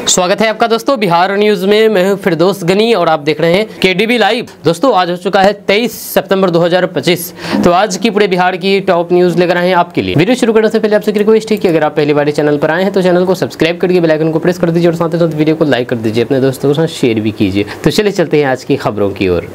स्वागत है आपका दोस्तों बिहार न्यूज में। मैं हूं फिरदौस गनी और आप देख रहे हैं केडीबी लाइव। दोस्तों आज हो चुका है 23 सितंबर 2025। तो आज की पूरे बिहार की टॉप न्यूज लेकर आए हैं आपके लिए। वीडियो शुरू करने से पहले आपसे रिक्वेस्ट है कि अगर आप पहली बार चैनल पर आए हैं तो चैनल को सब्सक्राइब करके बेल आइकन को प्रेस कर दीजिए और साथ ही साथ वीडियो को लाइक कर दीजिए, अपने दोस्तों के साथ शेयर भी कीजिए। तो चलिए चलते हैं आज की खबरों की ओर।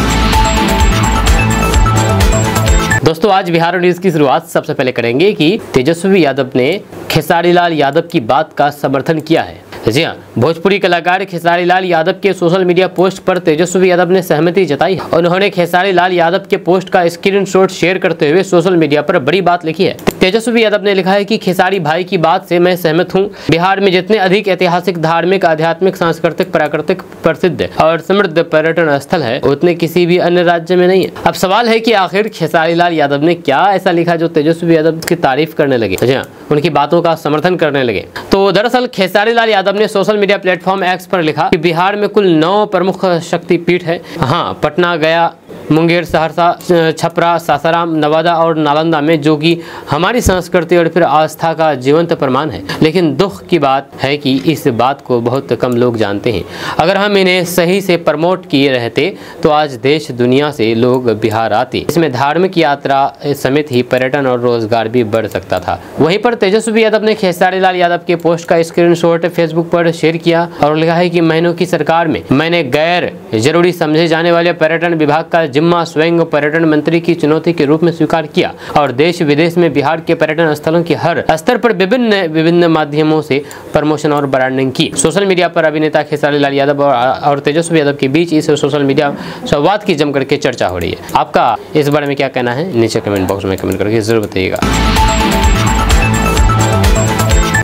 दोस्तों आज बिहार न्यूज की शुरुआत सबसे पहले करेंगे कि तेजस्वी यादव ने खेसारी लाल यादव की बात का समर्थन किया है। जी हाँ, भोजपुरी कलाकार खेसारी लाल यादव के सोशल मीडिया पोस्ट पर तेजस्वी यादव ने सहमति जताई। उन्होंने खेसारी लाल यादव के पोस्ट का स्क्रीनशॉट शेयर करते हुए सोशल मीडिया पर बड़ी बात लिखी है। तेजस्वी यादव ने लिखा है कि खेसारी भाई की बात से मैं सहमत हूँ। बिहार में जितने अधिक ऐतिहासिक, धार्मिक, आध्यात्मिक, सांस्कृतिक, प्राकृतिक, प्रसिद्ध और समृद्ध पर्यटन स्थल है उतने किसी भी अन्य राज्य में नहीं है। अब सवाल है कि आखिर खेसारी लाल यादव ने क्या ऐसा लिखा जो तेजस्वी यादव की तारीफ करने लगे, जी हाँ, उनकी बातों का समर्थन करने लगे। तो दरअसल खेसारी लाल यादव ने सोशल मीडिया प्लेटफॉर्म एक्स पर लिखा कि बिहार में कुल 9 प्रमुख शक्तिपीठ है। हाँ, पटना, गया, मुंगेर, सहरसा, छपरा, सासाराम, नवादा और नालंदा में, जो कि हमारी संस्कृति और फिर आस्था का जीवंत प्रमाण है। लेकिन दुख की बात है कि इस बात को बहुत कम लोग जानते हैं। अगर हम इन्हें सही से प्रमोट किए रहते तो आज देश दुनिया से लोग बिहार आते। इसमें धार्मिक यात्रा समेत ही पर्यटन और रोजगार भी बढ़ सकता था। वहीं पर तेजस्वी यादव ने खेसारी लाल यादव के पोस्ट का स्क्रीनशॉट फेसबुक पर शेयर किया और लिखा है कि महीनों की सरकार में मैंने गैर जरूरी समझे जाने वाले पर्यटन विभाग का जिम्मा स्वयं पर्यटन मंत्री की चुनौती के रूप में स्वीकार किया और देश विदेश में बिहार के पर्यटन स्थलों की हर स्तर पर विभिन्न माध्यमों से प्रमोशन और ब्रांडिंग की। सोशल मीडिया पर अभिनेता खेसारी लाल यादव और तेजस्वी यादव के बीच इस सोशल मीडिया संवाद की जमकर के चर्चा हो रही है। आपका इस बारे में क्या कहना है नीचे कमेंट बॉक्स में कमेंट करके जरूर बताइएगा।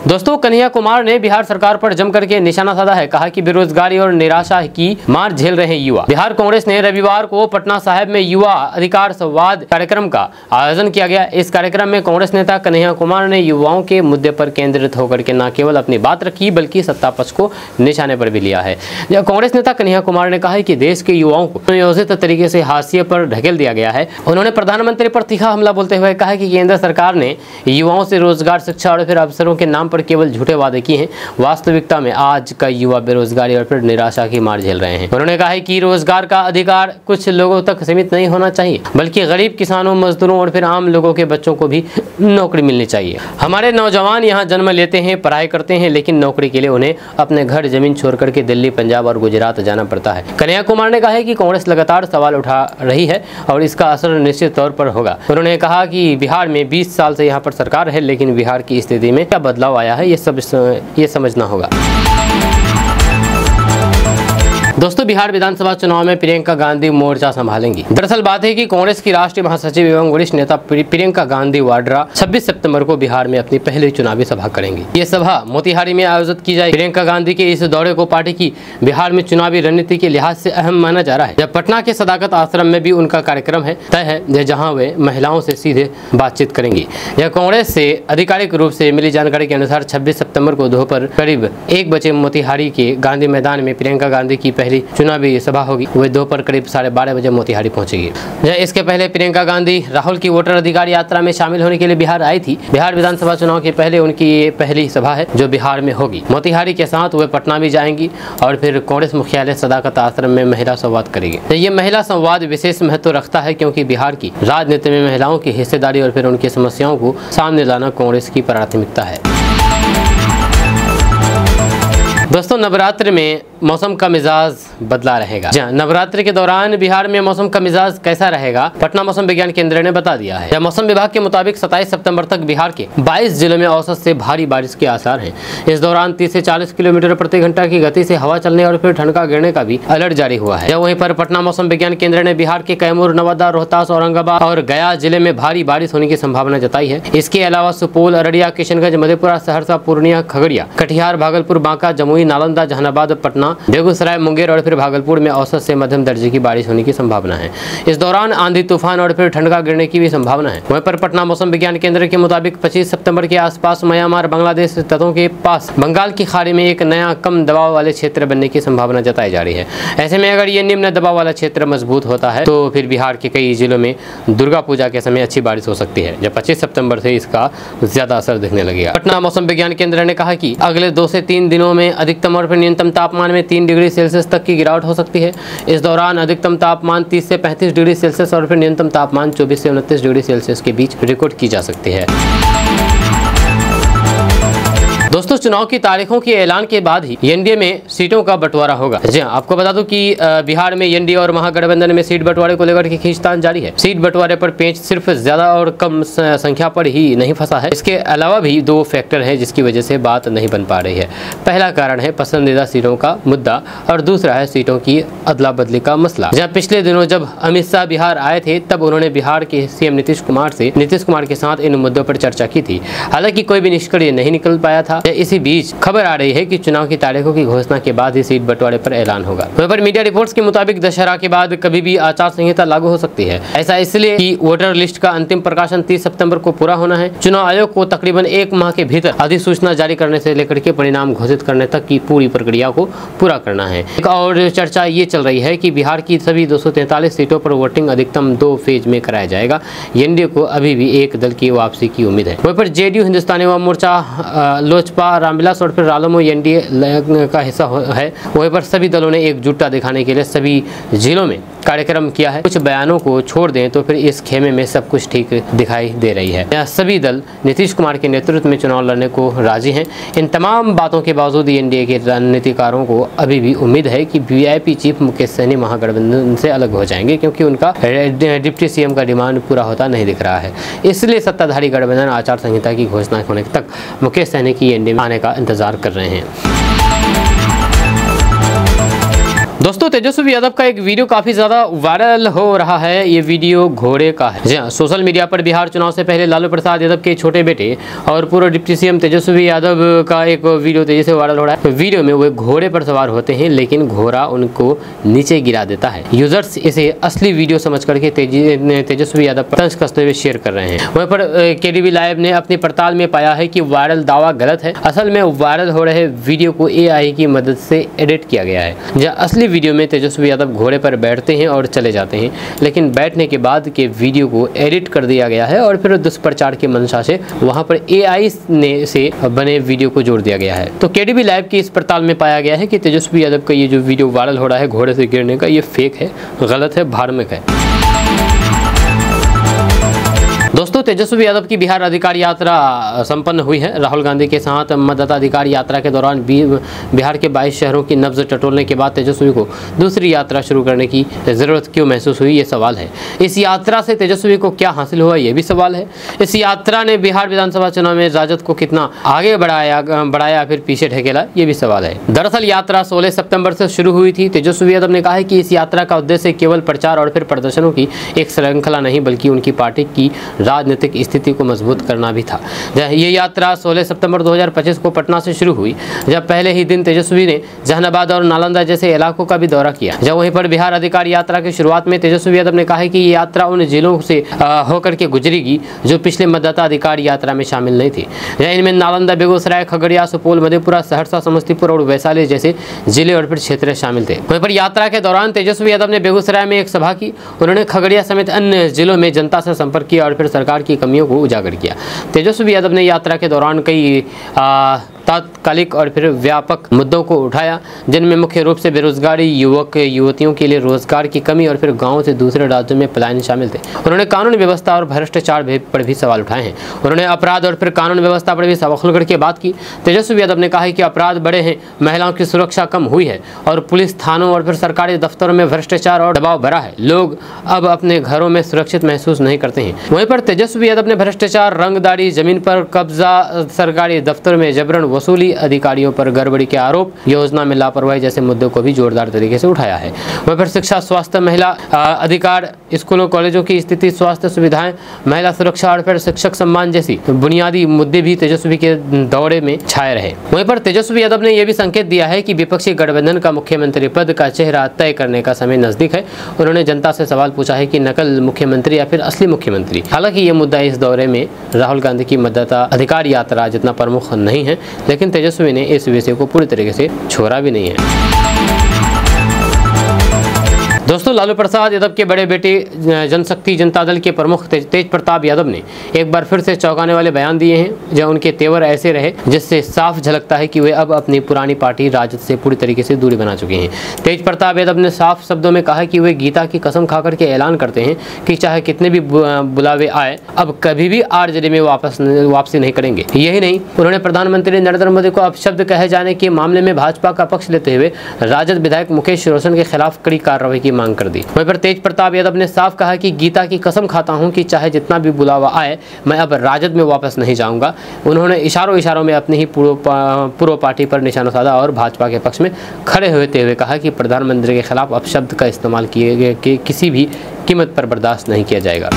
दोस्तों कन्हैया कुमार ने बिहार सरकार पर जमकर के निशाना साधा है। कहा कि बेरोजगारी और निराशा की मार झेल रहे युवा। बिहार कांग्रेस ने रविवार को पटना साहिब में युवा अधिकार संवाद कार्यक्रम का आयोजन किया गया। इस कार्यक्रम में कांग्रेस नेता कन्हैया कुमार ने युवाओं के मुद्दे पर केंद्रित होकर के न केवल अपनी बात रखी बल्कि सत्ता पक्ष को निशाने पर भी लिया है। कांग्रेस नेता कन्हैया कुमार ने कहा है कि देश के युवाओं को नियोजित तरीके से हाशिए पर ढकेल दिया गया है। उन्होंने प्रधानमंत्री पर तीखा हमला बोलते हुए कहा कि केंद्र सरकार ने युवाओं से रोजगार, शिक्षा और फिर अवसरों के नाम पर केवल झूठे वादे किए हैं। वास्तविकता में आज का युवा बेरोजगारी और फिर निराशा की मार झेल रहे हैं। उन्होंने कहा है कि रोजगार का अधिकार कुछ लोगों तक सीमित नहीं होना चाहिए बल्कि गरीब किसानों, मजदूरों और फिर आम लोगों के बच्चों को भी नौकरी मिलनी चाहिए। हमारे नौजवान यहाँ जन्म लेते हैं, पढ़ाई करते हैं, लेकिन नौकरी के लिए उन्हें अपने घर जमीन छोड़ करके दिल्ली, पंजाब और गुजरात जाना पड़ता है। कन्हैया कुमार ने कहा है कि कांग्रेस लगातार सवाल उठा रही है और इसका असर निश्चित तौर पर होगा। उन्होंने कहा कि बिहार में 20 साल से यहाँ पर सरकार है, लेकिन बिहार की स्थिति में क्या बदलाव आया है ये समझना होगा। दोस्तों बिहार विधानसभा चुनाव में प्रियंका गांधी मोर्चा संभालेंगी। दरअसल बात है कि कांग्रेस की राष्ट्रीय महासचिव एवं वरिष्ठ नेता प्रियंका गांधी वाड्रा 26 सितंबर को बिहार में अपनी पहली चुनावी सभा करेंगी। ये सभा मोतिहारी में आयोजित की जाएगी। प्रियंका गांधी के इस दौरे को पार्टी की बिहार में चुनावी रणनीति के लिहाज से अहम माना जा रहा है। जब पटना के सदाकत आश्रम में भी उनका कार्यक्रम है तय है, जहाँ वे महिलाओं से सीधे बातचीत करेंगी। यह कांग्रेस से आधिकारिक रूप से मिली जानकारी के अनुसार 26 सितंबर को दोपहर करीब 1 बजे मोतिहारी के गांधी मैदान में प्रियंका गांधी की पहली चुनावी सभा होगी। वे दोपहर करीब 12:30 बजे मोतिहारी पहुंचेगी। इसके पहले प्रियंका गांधी राहुल की वोटर अधिकार यात्रा में शामिल होने के लिए बिहार आई थी। बिहार विधानसभा चुनाव के पहले उनकी ये पहली सभा है जो बिहार में होगी। मोतिहारी के साथ वे पटना भी जाएंगी और फिर कांग्रेस मुख्यालय सदाकत आश्रम में महिला संवाद करेगी। ये महिला संवाद विशेष महत्व रखता है क्योंकि बिहार की राजनीति में महिलाओं की हिस्सेदारी और फिर उनकी समस्याओं को सामने लाना कांग्रेस की प्राथमिकता है। दोस्तों नवरात्रि में मौसम का मिजाज बदला रहेगा। जी नवरात्रि के दौरान बिहार में मौसम का मिजाज कैसा रहेगा पटना मौसम विज्ञान केंद्र ने बता दिया है। मौसम विभाग के मुताबिक 27 सितंबर तक बिहार के 22 जिलों में औसत से भारी बारिश के आसार हैं। इस दौरान 30 से 40 किलोमीटर प्रति घंटा की गति से हवा चलने और फिर ठनका गिरने का भी अलर्ट जारी हुआ है। वहीं पर पटना मौसम विज्ञान केंद्र ने बिहार के कैमूर, नवादा, रोहतास, औरंगाबाद और गया जिले में भारी बारिश होने की संभावना जताई है। इसके अलावा सुपौल, अररिया, किशनगंज, मधेपुरा, सहरसा, पूर्णिया, खगड़िया, कटिहार, भागलपुर, बांका, जमुई, नालंदा, जहानाबाद, पटना, पटना, बेगूसराय, मुंगेर और फिर भागलपुर में औसत से मध्यम दर्जे की बारिश होने की संभावना है। इस दौरान आंधी तूफान और फिर ठंडा गिरने की भी संभावना है। वहीं पर पटना मौसम विज्ञान केंद्र के मुताबिक 25 सितंबर के आसपास म्यांमार बांग्लादेश तटों के पास बंगाल की खाड़ी में एक नया कम दबाव वाले क्षेत्र बनने की संभावना जताई जा रही है। ऐसे में अगर ये निम्न दबाव वाला क्षेत्र मजबूत होता है तो फिर बिहार के कई जिलों में दुर्गा पूजा के समय अच्छी बारिश हो सकती है, जब 25 सितंबर से इसका ज्यादा असर दिखने लगेगा। पटना मौसम विज्ञान केंद्र ने कहा कि अगले 2 से 3 दिनों में अधिकतम और फिर न्यूनतम तापमान में 3 डिग्री सेल्सियस तक की गिरावट हो सकती है। इस दौरान अधिकतम तापमान 30 से 35 डिग्री सेल्सियस और फिर न्यूनतम तापमान 24 से 29 डिग्री सेल्सियस के बीच रिकॉर्ड की जा सकती है। दोस्तों, चुनाव की तारीखों के ऐलान के बाद ही एनडीए में सीटों का बंटवारा होगा। जी हाँ, आपको बता दूं कि बिहार में एनडीए और महागठबंधन में सीट बंटवारे को लेकर के खींचतान जारी है। सीट बंटवारे पर पेंच सिर्फ ज्यादा और कम संख्या पर ही नहीं फंसा है, इसके अलावा भी 2 फैक्टर हैं जिसकी वजह से बात नहीं बन पा रही है। पहला कारण है पसंदीदा सीटों का मुद्दा और दूसरा है सीटों की अदला बदली का मसला। जहाँ पिछले दिनों जब अमित शाह बिहार आए थे तब उन्होंने बिहार के सीएम नीतीश कुमार के साथ इन मुद्दों पर चर्चा की थी। हालांकि कोई भी निष्कर्ष नहीं निकल पाया था। इसी बीच खबर आ रही है कि चुनाव की तारीखों की घोषणा के बाद ही सीट बंटवारे पर ऐलान होगा। वहीं पर मीडिया रिपोर्ट्स के मुताबिक दशहरा के बाद कभी भी आचार संहिता लागू हो सकती है। ऐसा इसलिए कि वोटर लिस्ट का अंतिम प्रकाशन 30 सितंबर को पूरा होना है। चुनाव आयोग को तकरीबन 1 माह के भीतर अधिसूचना जारी करने से लेकर के परिणाम घोषित करने तक की पूरी प्रक्रिया को पूरा करना है। एक और चर्चा ये चल रही है कि बिहार की सभी 243 सीटों पर वोटिंग अधिकतम 2 फेज में कराया जाएगा। एनडीए को अभी भी एक दल की वापसी की उम्मीद है। वहीं पर जेडीयू, हिंदुस्तानी अवाम मोर्चा, लोजपा, रामविलास और फिर रालोमो एनडीए का हिस्सा है। वहीं पर सभी दलों ने एकजुटता दिखाने के लिए सभी जिलों में कार्यक्रम किया है। कुछ बयानों को छोड़ दें तो फिर इस खेमे में सब कुछ ठीक दिखाई दे रही है। यह सभी दल नीतीश कुमार के नेतृत्व में चुनाव लड़ने को राजी हैं। इन तमाम बातों के बावजूद एनडीए के रणनीतिकारों को अभी भी उम्मीद है कि वीआईपी चीफ मुकेश सहनी महागठबंधन से अलग हो जाएंगे, क्योंकि उनका डिप्टी सीएम का डिमांड पूरा होता नहीं दिख रहा है। इसलिए सत्ताधारी गठबंधन आचार संहिता की घोषणा होने तक मुकेश सहनी की एनडीए में आने का इंतजार कर रहे हैं। दोस्तों, तेजस्वी यादव का एक वीडियो काफी ज्यादा वायरल हो रहा है। ये वीडियो घोड़े का है। जी हाँ, सोशल मीडिया पर बिहार चुनाव से पहले लालू प्रसाद यादव के छोटे बेटे और पूर्व डिप्टी सीएम तेजस्वी यादव का एक वीडियो तेजी से वायरल हो रहा है। वीडियो में वो घोड़े पर सवार होते हैं, लेकिन घोड़ा उनको नीचे गिरा देता है। यूजर्स इसे असली वीडियो समझ करके तेजस्वी यादव पर तंज कसते हुए शेयर कर रहे हैं। वहीं पर केडीवी लाइव ने अपनी पड़ताल में पाया है कि वायरल दावा गलत है। असल में वायरल हो रहे वीडियो को AI की मदद से एडिट किया गया है। जहाँ असली वीडियो में तेजस्वी यादव घोड़े पर बैठते हैं और चले जाते हैं, लेकिन बैठने के बाद के वीडियो को एडिट कर दिया गया है और फिर दुष्प्रचार की मंशा से वहां पर AI से बने वीडियो को जोड़ दिया गया है। तो केडीवी लाइव की इस पड़ताल में पाया गया है कि तेजस्वी यादव का ये जो वीडियो वायरल हो रहा है घोड़े से गिरने का, ये फेक है, गलत है, धार्मिक है। दोस्तों, तेजस्वी यादव की बिहार अधिकार यात्रा संपन्न हुई है। राहुल गांधी के साथ मतदाता अधिकार यात्रा के दौरान बिहार के 22 शहरों की नब्ज टटोलने के बाद तेजस्वी को दूसरी यात्रा शुरू करने की जरूरत क्यों महसूस हुई, ये सवाल है। इस यात्रा से तेजस्वी को क्या हासिल हुआ, ये भी सवाल है। इस यात्रा ने बिहार विधानसभा चुनाव में राजद को कितना आगे बढ़ाया फिर पीछे ढकेला, ये भी सवाल है। दरअसल यात्रा 16 सितंबर से शुरू हुई थी। तेजस्वी यादव ने कहा है कि इस यात्रा का उद्देश्य केवल प्रचार और फिर प्रदर्शनों की एक श्रृंखला नहीं, बल्कि उनकी पार्टी की राजनीतिक स्थिति को मजबूत करना भी था। ये यात्रा 16 सितंबर 2025 को पटना से शुरू हुई, जब पहले ही दिन तेजस्वी ने जहानाबाद और नालंदा जैसे इलाकों का भी दौरा किया। जब वहीं पर बिहार अधिकार यात्रा की शुरुआत में तेजस्वी यादव ने कहा है कि ये यात्रा उन जिलों से होकर के गुजरेगी जो पिछले मतदाता अधिकार यात्रा में शामिल नहीं थी। इनमें नालंदा, बेगूसराय, खगड़िया, सुपौल, मधेपुरा, सहरसा, समस्तीपुर और वैशाली जैसे जिले और फिर क्षेत्र शामिल थे। वहीं पर यात्रा के दौरान तेजस्वी यादव ने बेगूसराय में एक सभा की। उन्होंने खगड़िया समेत अन्य जिलों में जनता से संपर्क किया और फिर सरकार की कमियों को उजागर किया। तेजस्वी यादव ने यात्रा के दौरान कई तात्कालिक और फिर व्यापक मुद्दों को उठाया, जिनमें मुख्य रूप से बेरोजगारी, युवक युवतियों के लिए रोजगार की कमी और फिर गांवों से दूसरे राज्यों में पलायन शामिल थे। उन्होंने कानून व्यवस्था और भ्रष्टाचार पर भी सवाल उठाए हैं। उन्होंने अपराध और फिर कानून व्यवस्था पर भी सवाल खुलकर के बात की। तेजस्वी यादव ने कहा है कि अपराध बढ़े हैं, महिलाओं की सुरक्षा कम हुई है और पुलिस थानों और फिर सरकारी दफ्तरों में भ्रष्टाचार और दबाव बढ़ा है। लोग अब अपने घरों में सुरक्षित महसूस नहीं करते हैं। वहीं पर तेजस्वी यादव ने भ्रष्टाचार, रंगदारी, जमीन पर कब्जा, सरकारी दफ्तर में जबरन वसूली, अधिकारियों पर गड़बड़ी के आरोप, योजना में लापरवाही जैसे मुद्दों को भी जोरदार तरीके से उठाया है। वहीं पर शिक्षा, स्वास्थ्य, महिला अधिकार, स्कूलों कॉलेजों की स्थिति, स्वास्थ्य सुविधाएं, महिला सुरक्षा और फिर शिक्षक सम्मान जैसी बुनियादी मुद्दे भी तेजस्वी के दौरे में छाए रहे। वहीं पर तेजस्वी यादव ने यह भी संकेत दिया है कि विपक्षी गठबंधन का मुख्यमंत्री पद का चेहरा तय करने का समय नजदीक है। उन्होंने जनता से सवाल पूछा है कि नकल मुख्यमंत्री या फिर असली मुख्यमंत्री। हालांकि ये मुद्दा इस दौरे में राहुल गांधी की मताधिकार यात्रा जितना प्रमुख नहीं है, लेकिन तेजस्वी ने इस विषय को पूरी तरीके से छोड़ा भी नहीं है। दोस्तों, लालू प्रसाद यादव के बड़े बेटे जनशक्ति जनता दल के प्रमुख तेज प्रताप यादव ने एक बार फिर से चौंकाने वाले बयान दिए हैं, जहां उनके तेवर ऐसे रहे जिससे साफ झलकता है कि वे अब अपनी पुरानी पार्टी राजद से पूरी तरीके से दूरी बना चुके हैं। तेज प्रताप यादव ने साफ शब्दों में कहा कि वे गीता की कसम खाकर के ऐलान करते हैं कि चाहे कितने भी बुलावे आए, अब कभी भी आरजेडी में वापसी नहीं करेंगे। यही नहीं, उन्होंने प्रधानमंत्री नरेंद्र मोदी को अपशब्द कहे जाने के मामले में भाजपा का पक्ष लेते हुए राजद विधायक मुकेश रोशन के खिलाफ कड़ी कार्रवाई की मांग कर दी। वहीं पर तेज प्रताप यादव ने साफ कहा कि गीता की कसम खाता हूं कि चाहे जितना भी बुलावा आए, मैं अब राजद में वापस नहीं जाऊंगा। उन्होंने इशारों में अपनी ही पूर्व पार्टी पर निशाना साधा और भाजपा के पक्ष में खड़े होते हुए कहा कि प्रधानमंत्री के खिलाफ अपशब्द का इस्तेमाल किए गए किसी भी कीमत पर बर्दाश्त नहीं किया जाएगा।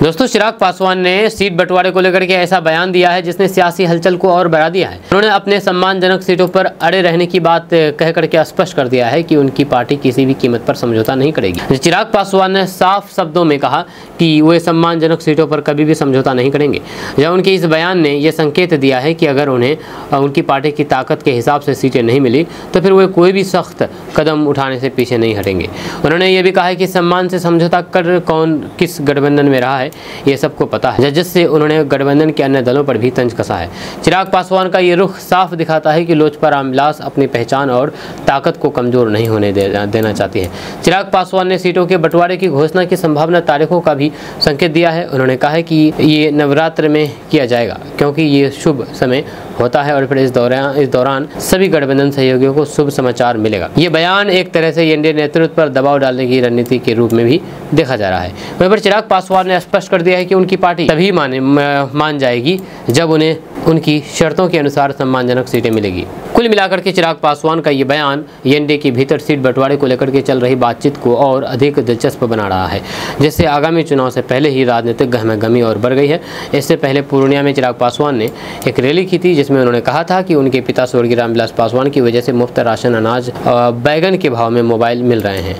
दोस्तों, चिराग पासवान ने सीट बंटवारे को लेकर के ऐसा बयान दिया है जिसने सियासी हलचल को और बढ़ा दिया है। उन्होंने अपने सम्मानजनक सीटों पर अड़े रहने की बात कह करके स्पष्ट कर दिया है कि उनकी पार्टी किसी भी कीमत पर समझौता नहीं करेगी। चिराग पासवान ने साफ शब्दों में कहा कि वे सम्मानजनक सीटों पर कभी भी समझौता नहीं करेंगे। जब उनके इस बयान ने यह संकेत दिया है कि अगर उन्हें उनकी पार्टी की ताकत के हिसाब से सीटें नहीं मिली तो फिर वे कोई भी सख्त कदम उठाने से पीछे नहीं हटेंगे। उन्होंने ये भी कहा है कि सम्मान से समझौता कर कौन किस गठबंधन में रहा है ये सबको पता है, जिससे उन्होंने गठबंधन के अन्य दलों पर भी तंज कसा है। चिराग पासवान का ये रुख साफ दिखाता है कि लोजपा रामविलास अपनी पहचान और ताकत को कमजोर नहीं होने देना चाहती है। चिराग पासवान ने सीटों के बंटवारे की घोषणा की संभावना तारीखों का भी संकेत दिया है। उन्होंने कहा है कि ये नवरात्र में किया जाएगा क्योंकि ये शुभ समय होता है और फिर इस दौरान सभी गठबंधन सहयोगियों को शुभ समाचार मिलेगा। ये बयान एक तरह से एनडीए नेतृत्व पर दबाव डालने की रणनीति के रूप में भी देखा जा रहा है। वहीं पर चिराग पासवान ने स्पष्ट कर दिया है कि उनकी पार्टी तभी मान जाएगी जब उन्हें उनकी शर्तों के अनुसार सम्मानजनक सीटें मिलेगी। कुल मिलाकर के चिराग पासवान का ये बयान एनडीए के भीतर सीट बंटवारे को लेकर के चल रही बातचीत को और अधिक दिलचस्प बना रहा है, जिससे आगामी चुनाव से पहले ही राजनीतिक गहमागहमी और बढ़ गई है। इससे पहले पूर्णिया में चिराग पासवान ने एक रैली की थी जिसमें उन्होंने कहा था कि उनके पिता स्वर्गीय रामविलास पासवान की वजह से मुफ्त राशन, अनाज, बैगन के भाव में मोबाइल मिल रहे हैं।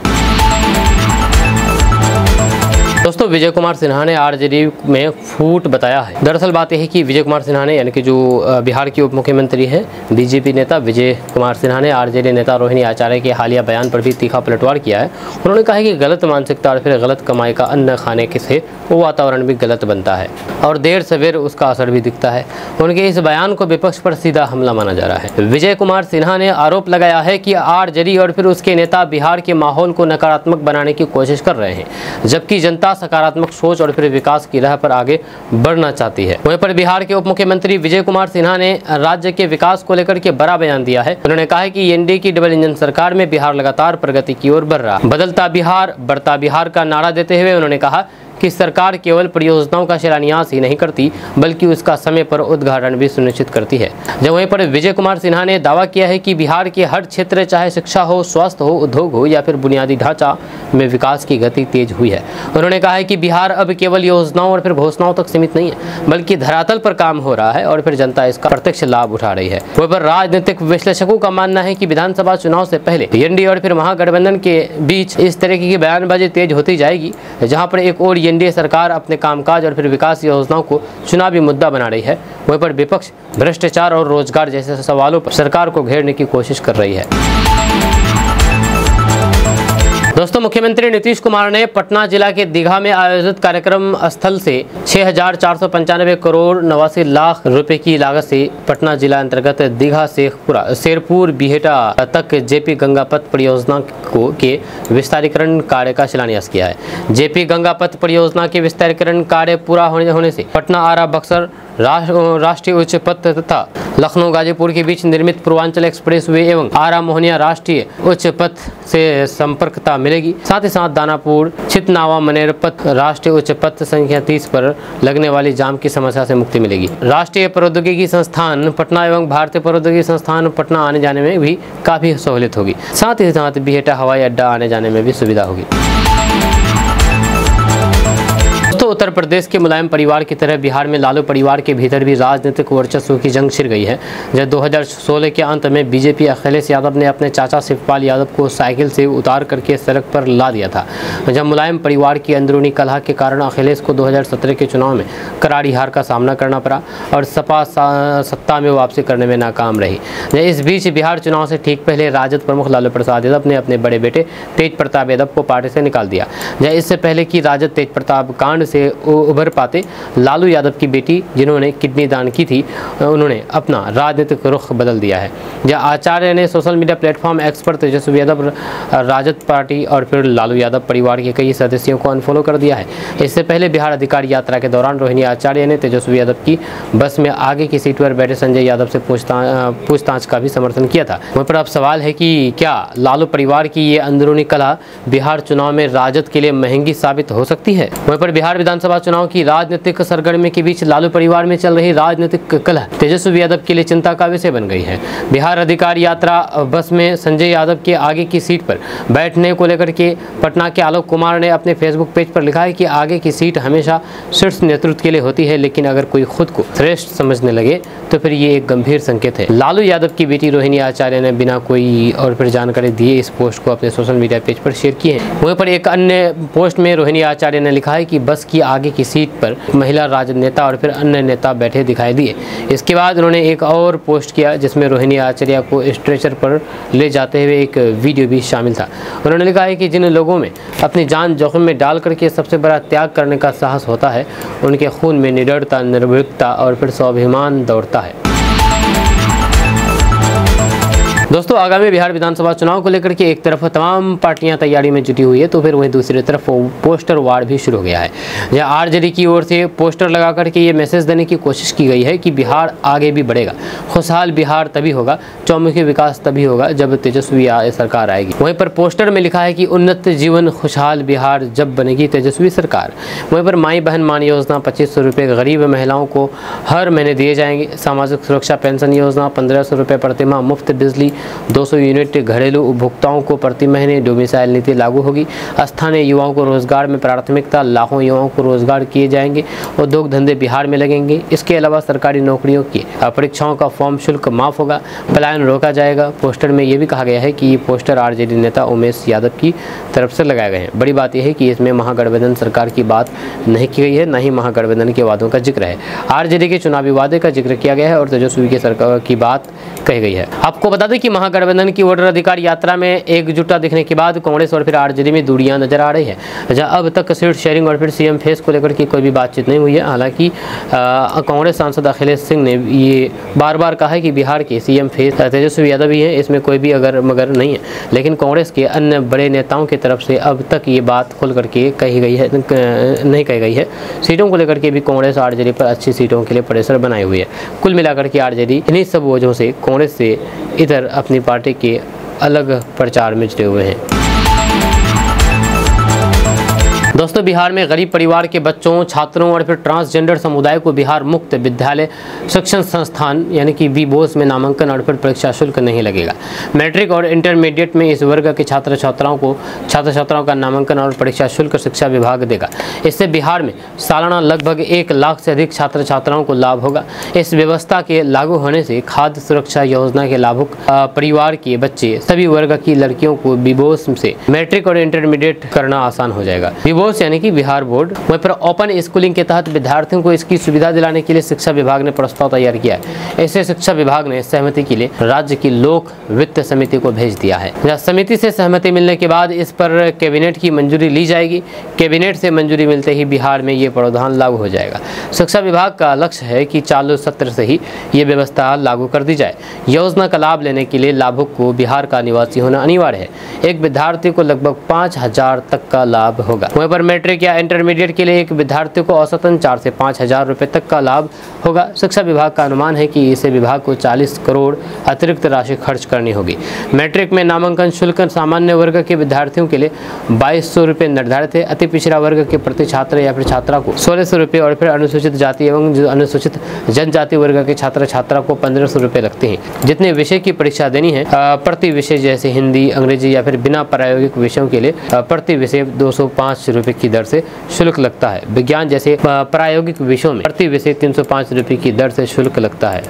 दोस्तों, विजय कुमार सिन्हा ने आरजेडी में फूट बताया है। दरअसल बात यह है कि विजय कुमार सिन्हा ने, यानी कि जो बिहार के उप मुख्यमंत्री है, बीजेपी नेता विजय कुमार सिन्हा ने आरजेडी नेता रोहिणी आचार्य के हालिया बयान पर भी तीखा पलटवार किया है। उन्होंने कहा है कि गलत मानसिकता और फिर गलत कमाई का अन्न खाने से वो वातावरण भी गलत बनता है और देर सवेर उसका असर भी दिखता है। उनके इस बयान को विपक्ष पर सीधा हमला माना जा रहा है। विजय कुमार सिन्हा ने आरोप लगाया है कि आरजेडी और फिर उसके नेता बिहार के माहौल को नकारात्मक बनाने की कोशिश कर रहे हैं, जबकि जनता सकारात्मक सोच और फिर विकास की राह पर आगे बढ़ना चाहती है। वहीं पर बिहार के उप मुख्यमंत्री विजय कुमार सिन्हा ने राज्य के विकास को लेकर के बड़ा बयान दिया है। उन्होंने कहा है कि एनडीए की डबल इंजन सरकार में बिहार लगातार प्रगति की ओर बढ़ रहा है। बदलता बिहार, बढ़ता बिहार का नारा देते हुए उन्होंने कहा कि सरकार केवल परियोजनाओं का शिलान्यास ही नहीं करती बल्कि उसका समय पर उद्घाटन भी सुनिश्चित करती है। जब वहीं पर विजय कुमार सिन्हा ने दावा किया है कि बिहार के हर क्षेत्र, चाहे शिक्षा हो, स्वास्थ्य हो, उद्योग हो या फिर बुनियादी ढांचा में विकास की गति तेज हुई है। उन्होंने कहा है कि बिहार अब केवल योजनाओं और फिर घोषणाओं तक सीमित नहीं है बल्कि धरातल पर काम हो रहा है और फिर जनता इसका प्रत्यक्ष लाभ उठा रही है। वहीं पर राजनीतिक विश्लेषकों का मानना है कि विधानसभा चुनाव से पहले एनडीए और फिर महागठबंधन के बीच इस तरह की बयानबाजी तेज होती जाएगी, जहाँ पर एक और एनडीए सरकार अपने कामकाज और फिर विकास योजनाओं को चुनावी मुद्दा बना रही है, वहीं पर विपक्ष भ्रष्टाचार और रोजगार जैसे सवालों पर सरकार को घेरने की कोशिश कर रही है। दोस्तों, मुख्यमंत्री नीतीश कुमार ने पटना जिला के दीघा में आयोजित कार्यक्रम स्थल से 6,495 करोड़ 89 लाख रुपए की लागत से पटना जिला अंतर्गत दीघा शेरपुर बिहेटा तक जेपी गंगा पथ परियोजना के विस्तारीकरण कार्य का शिलान्यास किया है। जेपी गंगा पथ परियोजना के विस्तारीकरण कार्य पूरा होने से पटना, आरा, बक्सर, राष्ट्रीय उच्च पथ तथा लखनऊ गाजीपुर के बीच निर्मित पूर्वांचल एक्सप्रेसवे एवं आरा मोहनिया राष्ट्रीय उच्च पथ से संपर्कता मिलेगी। साथ ही साथ दानापुर छितनावा मनेर पथ राष्ट्रीय उच्च पथ संख्या 30 पर लगने वाली जाम की समस्या से मुक्ति मिलेगी। राष्ट्रीय प्रौद्योगिकी संस्थान पटना एवं भारतीय प्रौद्योगिकी संस्थान पटना आने जाने में भी काफी सहूलियत होगी। साथ ही साथ बिहेटा हवाई अड्डा आने जाने में भी सुविधा होगी। उत्तर प्रदेश के मुलायम परिवार की तरह बिहार में लालू परिवार के भीतर भी राजनीतिक वर्चस्व की जंग छिड़ गई है। जब 2016 के अंत में बीजेपी अखिलेश यादव ने अपने चाचा शिवपाल यादव को साइकिल से उतार करके सड़क पर ला दिया था। जब मुलायम परिवार की अंदरूनी कलह के कारण अखिलेश को 2017 के चुनाव में करारी हार का सामना करना पड़ा और सपा सत्ता में वापसी करने में नाकाम रही। इस बीच बिहार चुनाव से ठीक पहले राजद प्रमुख लालू प्रसाद यादव ने अपने बड़े बेटे तेज प्रताप यादव को पार्टी से निकाल दिया। इससे पहले कि राजद तेज प्रताप कांड से उभर पाते, लालू यादव की बेटी जिन्होंने किडनी दान की थी, उन्होंने अपना राजनीतिक रुख बदल दिया है। जब आचार्य ने सोशल मीडिया प्लेटफॉर्म एक्स पर तेजस्वी यादव, राजद पार्टी और फिर लालू यादव परिवार के कई सदस्यों को अनफॉलो कर दिया है। इससे पहले बिहार अधिकार यात्रा के दौरान रोहिणी आचार्य ने तेजस्वी यादव की बस में आगे की सीट पर बैठे संजय यादव से पूछताछ का भी समर्थन किया था। वहीं पर अब सवाल है कि क्या लालू परिवार की ये अंदरूनी कलह बिहार चुनाव में राजद के लिए महंगी साबित हो सकती है। वहीं पर बिहार विधानसभा चुनाव की राजनीतिक सरगर्मी के बीच लालू परिवार में चल रही राजनीतिक कलह तेजस्वी यादव के लिए चिंता का विषय बन गई है। बिहार अधिकार यात्रा बस में संजय यादव के आगे की सीट पर बैठने को लेकर के पटना के आलोक कुमार ने अपने फेसबुक पेज पर लिखा है कि आगे की सीट हमेशा शीर्ष नेतृत्व के लिए होती है, लेकिन अगर कोई खुद को श्रेष्ठ समझने लगे तो फिर ये एक गंभीर संकेत है। लालू यादव की बेटी रोहिणी आचार्य ने बिना कोई और फिर जानकारी दिए इस पोस्ट को अपने सोशल मीडिया पेज पर शेयर किए हैं। वहीं पर एक अन्य पोस्ट में रोहिणी आचार्य ने लिखा है कि बस की आगे की सीट पर महिला राजद नेता और फिर अन्य नेता बैठे दिखाई दिए। इसके बाद उन्होंने एक और पोस्ट किया जिसमें रोहिणी आचार्य को स्ट्रेचर पर ले जाते हुए एक वीडियो भी शामिल था। उन्होंने लिखा है कि जिन लोगों में अपनी जान जोखिम में डाल करके सबसे बड़ा त्याग करने का साहस होता है, उनके खून में निडरता, निर्भीकता और फिर स्वाभिमान दौड़ता है। दोस्तों, आगामी बिहार विधानसभा चुनाव को लेकर के एक तरफ तमाम पार्टियां तैयारी में जुटी हुई है, तो फिर वहीं दूसरी तरफ पोस्टर वार भी शुरू हो गया है। जहां आरजेडी की ओर से पोस्टर लगा करके ये मैसेज देने की कोशिश की गई है कि बिहार आगे भी बढ़ेगा, खुशहाल बिहार तभी होगा, चौमुखी विकास तभी होगा जब तेजस्वी सरकार आएगी। वहीं पर पोस्टर में लिखा है कि उन्नत जीवन खुशहाल बिहार जब बनेगी तेजस्वी सरकार। वहीं पर माई बहन मान योजना 2500 रुपये गरीब महिलाओं को हर महीने दिए जाएंगे। सामाजिक सुरक्षा पेंशन योजना 1500 रुपये प्रतिमाह, मुफ्त बिजली 200 यूनिट घरेलू उपभोक्ताओं को प्रति महीने, डोमिसाइल नीति लागू होगी। स्थानीय युवाओं को रोजगार में प्राथमिकता, लाखों युवाओं को रोजगार किए जाएंगे, उद्योग धंधे बिहार में लगेंगे। इसके अलावा सरकारी नौकरियों की परीक्षाओं का फॉर्म शुल्क माफ होगा, पलायन रोका जाएगा। पोस्टर में ये भी कहा गया है कि ये पोस्टर आरजेडी नेता उमेश यादव की तरफ से लगाए गए हैं। बड़ी बात यह है कि इसमें महागठबंधन सरकार की बात नहीं की गई है, न ही महागठबंधन के वादों का जिक्र है। आरजेडी के चुनावी वादे का जिक्र किया गया है और तेजस्वी की सरकार की बात कही गई है। आपको बता दें कि महागठबंधन की वोटर अधिकार यात्रा में एकजुटता दिखने के बाद कांग्रेस और फिर आरजेडी में दूरियां नजर आ रही है। जहां अब तक सीट शेयरिंग और फिर सीएम फेस को लेकर के कोई भी बातचीत नहीं हुई है। हालांकि कांग्रेस सांसद अखिलेश सिंह ने ये बार बार कहा है कि बिहार के सीएम फेस तेजस्वी यादव ही है, इसमें कोई भी अगर मगर नहीं है। लेकिन कांग्रेस के अन्य बड़े नेताओं की तरफ से अब तक ये बात खुल करके कही गई है नहीं कही गई है। सीटों को लेकर के भी कांग्रेस आरजेडी पर अच्छी सीटों के लिए प्रेशर बनाई हुई है। कुल मिलाकर के आरजेडी इन्हीं सब वजहों से कांग्रेस से इधर अपनी पार्टी के अलग प्रचार में जुटे हुए हैं। दोस्तों, बिहार में गरीब परिवार के बच्चों, छात्रों और फिर ट्रांसजेंडर समुदाय को बिहार मुक्त विद्यालय शिक्षण संस्थान यानी कि बीबोस में नामांकन और फिर परीक्षा शुल्क नहीं लगेगा। मैट्रिक और इंटरमीडिएट में इस वर्ग के छात्र छात्राओं का नामांकन और परीक्षा शुल्क शिक्षा विभाग देगा। इससे बिहार में सालाना लगभग 1 लाख से अधिक छात्र छात्राओं को लाभ होगा। इस व्यवस्था के लागू होने से खाद्य सुरक्षा योजना के लाभुक परिवार के बच्चे सभी वर्ग की लड़कियों को बीबोस से मैट्रिक और इंटरमीडिएट करना आसान हो जाएगा। यानी कि बिहार बोर्ड वहीं पर ओपन स्कूलिंग के तहत विद्यार्थियों को इसकी सुविधा दिलाने के लिए शिक्षा विभाग ने प्रस्ताव तैयार किया है। ऐसे शिक्षा विभाग ने सहमति के लिए राज्य की लोक वित्त समिति को भेज दिया है। समिति से सहमति मिलने के बाद इस पर कैबिनेट की मंजूरी ली जाएगी। कैबिनेट से मंजूरी मिलते ही बिहार में ये प्रावधान लागू हो जाएगा। शिक्षा विभाग का लक्ष्य है कि चालू सत्र से ही ये व्यवस्था लागू कर दी जाए। योजना का लाभ लेने के लिए लाभुक को बिहार का निवासी होना अनिवार्य है। एक विद्यार्थी को लगभग 5000 तक का लाभ होगा। वहीं पर पर मैट्रिक या इंटरमीडिएट के लिए एक विद्यार्थी को औसतन 4 से 5 हज़ार रुपये तक का लाभ होगा। शिक्षा विभाग का अनुमान है कि इसे विभाग को 40 करोड़ अतिरिक्त राशि खर्च करनी होगी। मैट्रिक में नामांकन शुल्क सामान्य वर्ग के विद्यार्थियों के लिए 2200 रुपये निर्धारित है। अति पिछड़ा वर्ग के प्रति छात्र या फिर छात्रा को 1600 रुपये और फिर अनुसूचित जाति एवं अनुसूचित जनजाति वर्ग के छात्र छात्रा को 1500 रुपये लगते हैं। जितने विषय की परीक्षा देनी है प्रति विषय जैसे हिंदी, अंग्रेजी या फिर बिना प्रायोगिक विषयों के लिए प्रति विषय 205 रुपये की दर से शुल्क लगता है। विज्ञान जैसे प्रायोगिक विषयों में प्रति विषय 305 रुपये की दर से शुल्क लगता है।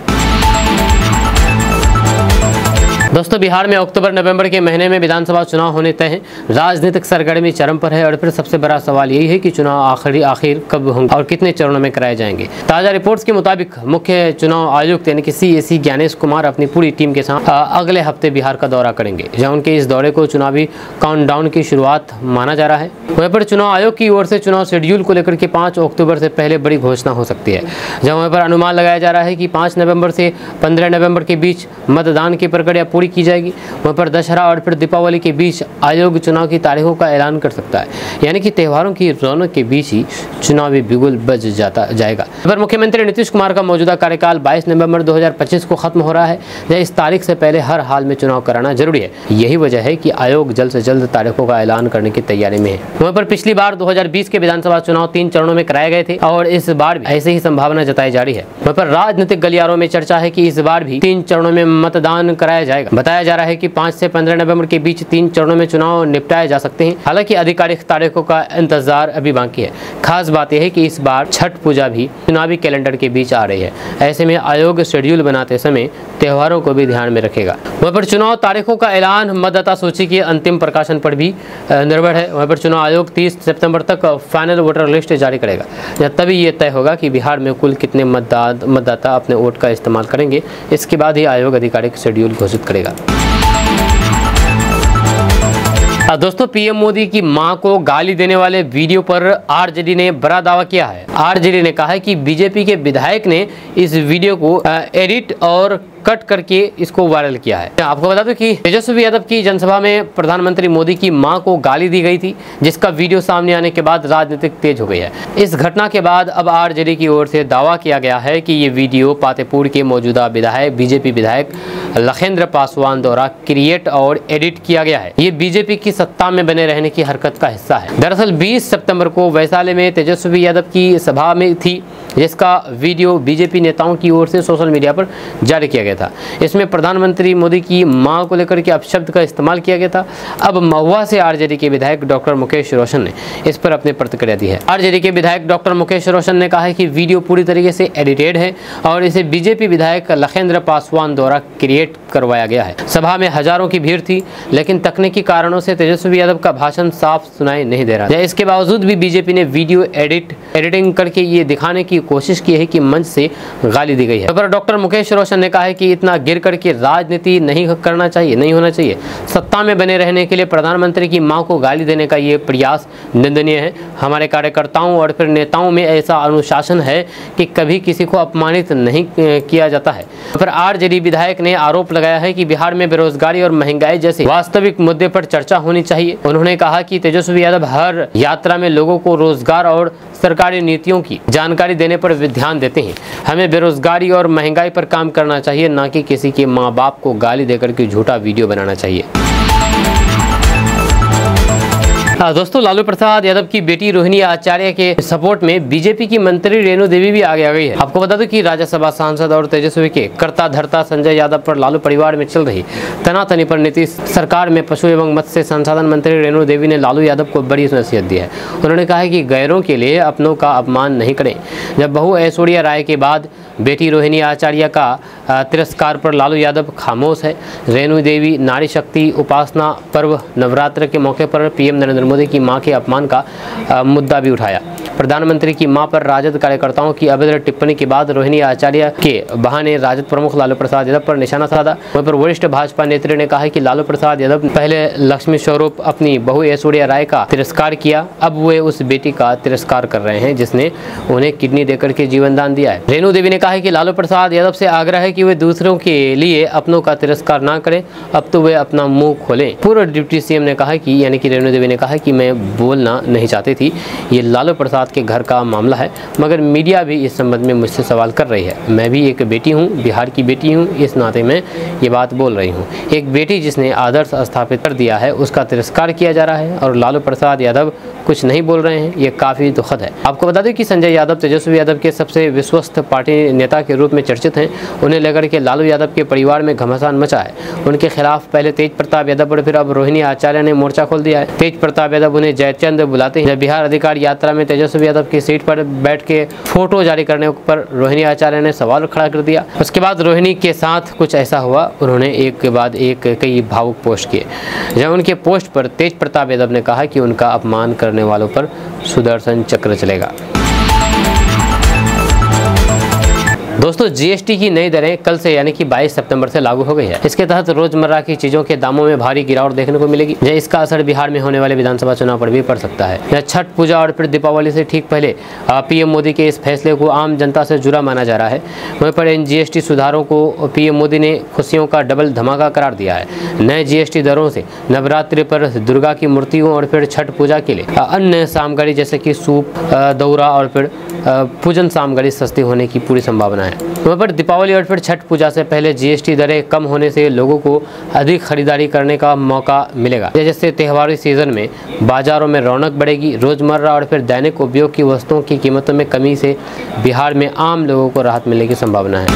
दोस्तों, बिहार में अक्टूबर-नवंबर के महीने में विधानसभा चुनाव होने तय हैं। राजनीतिक सरगर्मी चरम पर है और फिर सबसे बड़ा सवाल यही है कि चुनाव आखिर कब होंगे और कितने चरणों में कराए जाएंगे। ताज़ा रिपोर्ट्स के मुताबिक मुख्य चुनाव आयुक्त यानी कि CAC ज्ञानेश कुमार अपनी पूरी टीम के साथ अगले हफ्ते बिहार का दौरा करेंगे, जहां उनके इस दौरे को चुनावी काउंटडाउन की शुरुआत माना जा रहा है। वहीं पर चुनाव आयोग की ओर से चुनाव शेड्यूल को लेकर के 5 अक्टूबर से पहले बड़ी घोषणा हो सकती है, जहाँ वहाँ पर अनुमान लगाया जा रहा है कि 5 नवंबर से 15 नवंबर के बीच मतदान की प्रक्रिया पूरी की जाएगी। वहाँ पर दशहरा और फिर दीपावली के बीच आयोग चुनाव की तारीखों का ऐलान कर सकता है, यानी कि त्योहारों की रौनक के बीच ही चुनावी बिगुल बज जाएगा। पर मुख्यमंत्री नीतीश कुमार का मौजूदा कार्यकाल 22 नवंबर 2025 को खत्म हो रहा है, जहाँ इस तारीख से पहले हर हाल में चुनाव कराना जरूरी है। यही वजह है कि आयोग जल्द से जल्द तारीखों का ऐलान करने की तैयारी में है। वहाँ पर पिछली बार 2020 के विधानसभा चुनाव 3 चरणों में कराए गए थे और इस बार भी ऐसे ही संभावना जताई जा रही है। वहाँ पर राजनीतिक गलियारों में चर्चा है कि इस बार भी 3 चरणों में मतदान कराया जाएगा। बताया जा रहा है कि 5 से 15 नवंबर के बीच 3 चरणों में चुनाव निपटाए जा सकते हैं। हालांकि आधिकारिक तारीखों का इंतजार अभी बाकी है। खास बात यह है कि इस बार छठ पूजा भी चुनावी कैलेंडर के बीच आ रही है। ऐसे में आयोग शेड्यूल बनाते समय त्योहारों को भी ध्यान में रखेगा। वहाँ पर चुनाव तारीखों का ऐलान मतदाता सूची के अंतिम प्रकाशन पर भी निर्भर है। वहाँ पर चुनाव आयोग 30 सितंबर तक फाइनल वोटर लिस्ट जारी करेगा। तभी ये तय होगा कि बिहार में कुल कितने मतदाता अपने वोट का इस्तेमाल करेंगे। इसके बाद ही आयोग आधिकारिक शेड्यूल घोषित करेगा। दोस्तों, पीएम मोदी की मां को गाली देने वाले वीडियो पर आरजेडी ने बड़ा दावा किया है। आरजेडी ने कहा है कि बीजेपी के विधायक ने इस वीडियो को एडिट और कट करके इसको वायरल किया है। आपको बता दूं कि तेजस्वी यादव की जनसभा में प्रधानमंत्री मोदी की मां को गाली दी गई थी, जिसका वीडियो सामने आने के बाद राजनीतिक तेज हो गई है। इस घटना के बाद अब आरजेडी की ओर से दावा किया गया है कि ये वीडियो पातेपुर के मौजूदा बीजेपी विधायक लखेंद्र पासवान द्वारा क्रिएट और एडिट किया गया है। ये बीजेपी की सत्ता में बने रहने की हरकत का हिस्सा है। दरअसल 20 सितंबर को वैशाली में तेजस्वी यादव की सभा में थी, जिसका वीडियो बीजेपी नेताओं की ओर से सोशल मीडिया पर जारी किया गया था। इसमें प्रधानमंत्री मोदी की मां को लेकर के अपशब्द का इस्तेमाल किया गया था। अब महुआ से आरजेडी के विधायक डॉक्टर मुकेश रोशन ने इस पर अपनी प्रतिक्रिया दी है। आरजेडी के विधायक डॉक्टर मुकेश रोशन ने कहा है कि वीडियो पूरी तरीके से एडिटेड है और इसे बीजेपी विधायक लखेंद्र पासवान द्वारा क्रिएट करवाया गया है। सभा में हजारों की भीड़ थी, लेकिन तकनीकी कारणों से तेजस्वी यादव का भाषण साफ सुनाई नहीं दे रहा। इसके बावजूद भी बीजेपी ने वीडियो एडिटिंग करके ये दिखाने की कोशिश की है कि मंच से गाली दी गई है। पर डॉक्टर मुकेश रोशन ने कहा है कि इतना गिर करके राजनीति नहीं होना चाहिए। सत्ता में बने रहने के लिए प्रधानमंत्री की मां को गाली देने का ये प्रयास निंदनीय है। हमारे कार्यकर्ताओं और फिर नेताओं में ऐसा अनुशासन है कि कभी किसी को अपमानित नहीं किया जाता है। पर आरजेडी विधायक ने आरोप लगाया है कि बिहार में बेरोजगारी और महंगाई जैसे वास्तविक मुद्दे पर चर्चा होनी चाहिए। उन्होंने कहा कि तेजस्वी यादव हर यात्रा में लोगों को रोजगार और सरकारी नीतियों की जानकारी देने पर ध्यान देते हैं। हमें बेरोजगारी और महंगाई पर काम करना चाहिए, ना कि किसी के माँ बाप को गाली देकर के झूठा वीडियो बनाना चाहिए। दोस्तों, लालू प्रसाद यादव की बेटी रोहिणी आचार्य के सपोर्ट में बीजेपी की मंत्री रेणु देवी भी आगे आ गई है। आपको बता दूं कि राज्यसभा सांसद और तेजस्वी के कर्ता धर्ता संजय यादव पर लालू परिवार में चल रही तनातनी पर नीतीश सरकार में पशु एवं मत्स्य संसाधन मंत्री रेणु देवी ने लालू यादव को बड़ी नसीहत दी है। उन्होंने कहा है कि गैरों के लिए अपनों का अपमान नहीं करें। जब बहू ऐश्वर्या राय के बाद बेटी रोहिणी आचार्य का तिरस्कार पर लालू यादव खामोश है। रेणु देवी नारी शक्ति उपासना पर्व नवरात्र के मौके पर पीएम नरेंद्र मोदी की मां के अपमान का मुद्दा भी उठाया। प्रधानमंत्री की मां पर राजद कार्यकर्ताओं की अभद्र टिप्पणी के बाद रोहिणी आचार्य के बहाने राजद प्रमुख लालू प्रसाद यादव पर निशाना साधा। वहीं पर वरिष्ठ भाजपा नेत्री ने कहा कि लालू प्रसाद यादव पहले लक्ष्मी स्वरूप अपनी बहू ऐश्वर्या राय का तिरस्कार किया, अब वे उस बेटी का तिरस्कार कर रहे हैं जिसने उन्हें किडनी देकर के जीवन दान दिया है। रेणु देवी ने कहा है कि लालू प्रसाद यादव से आग्रह है कि वे दूसरों के लिए अपनों का तिरस्कार ना करें, अब तो वे अपना मुंह खोलें। पूर्व डिप्टी सीएम ने कहा कि यानी कि रेणु देवी ने कहा कि मैं बोलना नहीं चाहती थी, ये लालू प्रसाद के घर का मामला है, मगर मीडिया भी इस संबंध में मुझसे सवाल कर रही है। मैं भी एक बेटी हूँ, बिहार की बेटी हूँ, इस नाते मैं ये बात बोल रही हूँ। एक बेटी जिसने आदर्श स्थापित कर दिया है उसका तिरस्कार किया जा रहा है और लालू प्रसाद यादव कुछ नहीं बोल रहे हैं, ये काफ़ी दुखद है। आपको बता दें कि संजय यादव तेजस्वी यादव के सबसे विश्वस्त पार्टी नेता के रूप में चर्चित हैं। उन्हें लेकर के लालू यादव के परिवार में घमासान मचा है। उनके खिलाफ पहले तेज प्रताप यादव और फिर अब रोहिणी आचार्य ने मोर्चा खोल दिया है। तेज प्रताप यादव उन्हें जयचंद बुलाते हैं। जब बिहार अधिकार यात्रा में तेजस्वी यादव की सीट पर बैठ के फोटो जारी करने पर रोहिणी आचार्य ने सवाल खड़ा कर दिया। उसके बाद रोहिणी के साथ कुछ ऐसा हुआ, उन्होंने एक के बाद एक कई भावुक पोस्ट किए। जब उनके पोस्ट पर तेज प्रताप यादव ने कहा कि उनका अपमान करने वालों पर सुदर्शन चक्र चलेगा। दोस्तों, जीएसटी की नई दरें कल से यानी कि 22 सितंबर से लागू हो गई है। इसके तहत रोजमर्रा की चीजों के दामों में भारी गिरावट देखने को मिलेगी। इसका असर बिहार में होने वाले विधानसभा चुनाव पर भी पड़ सकता है। छठ पूजा और फिर दीपावली से ठीक पहले पीएम मोदी के इस फैसले को आम जनता से जुड़ा माना जा रहा है। वहीं पर इन जीएसटी सुधारों को पीएम मोदी ने खुशियों का डबल धमाका करार दिया है। नए जीएसटी दरों से नवरात्रि पर दुर्गा की मूर्तियों और फिर छठ पूजा के लिए अन्य सामग्री जैसे कि सूप, दौरा और फिर पूजन सामग्री सस्ती होने की पूरी संभावना है। वहाँ पर दीपावली और फिर छठ पूजा से पहले जीएसटी दरें कम होने से लोगों को अधिक खरीदारी करने का मौका मिलेगा, जिससे त्योहारी सीजन में बाजारों में रौनक बढ़ेगी। रोजमर्रा और फिर दैनिक उपयोग की वस्तुओं की कीमतों में कमी से बिहार में आम लोगों को राहत मिलने की संभावना है।